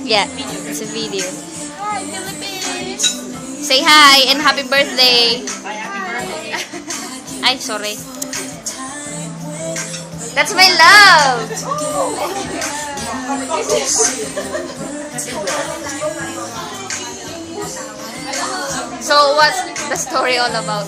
Yeah, it's a video. Hi, Philippines! Say hi and happy birthday. Hi, happy birthday! Ay, sorry. That's my love. So what's the story all about?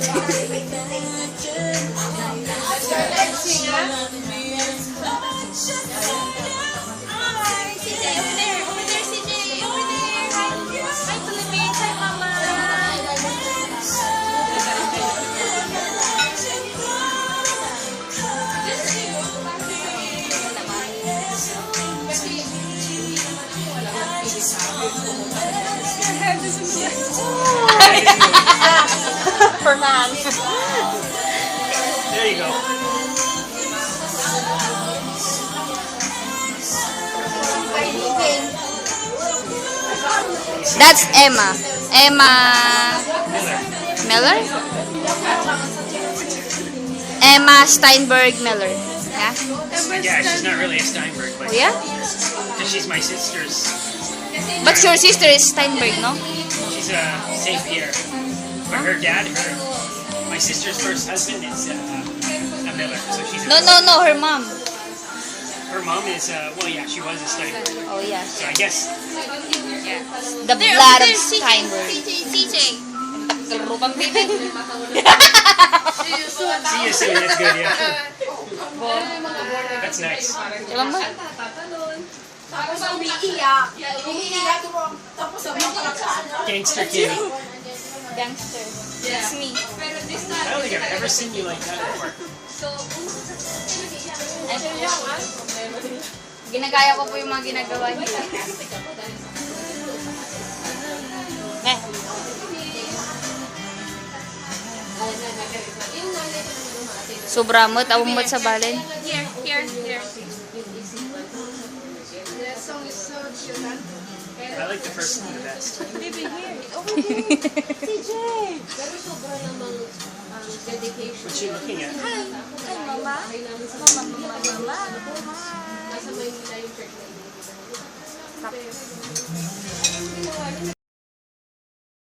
Fernand. There you go. That's Emma. Emma Miller? Emma Steinberg Miller. Yeah? Yeah, she's not really a Steinberg, but Oh yeah? she's my sister's. But your sister is Steinberg, no? She's a Saint Pierre. But her dad, my sister's first husband is a Miller, so she's a No, her mom. Her mom is, well, yeah, she was a Steinberg. Oh yeah. So I guess, The blood of Steinberg. CJ. Kalrupang baby. see you soon, that's good, yeah. That's nice. Diba mo? Tapos umiiyak. Umiiyak mo. Tapos Gangster Kitty. Gangster. It's me. I don't think I've ever seen you like that before. Ginagaya ko po yung mga ginagawa niyo. Eh. Sobra mo, tawag mo sa balen. Here. I like the first one the best. Baby, here. Over here. CJ. What's she looking at? Hi, Mama. Mama.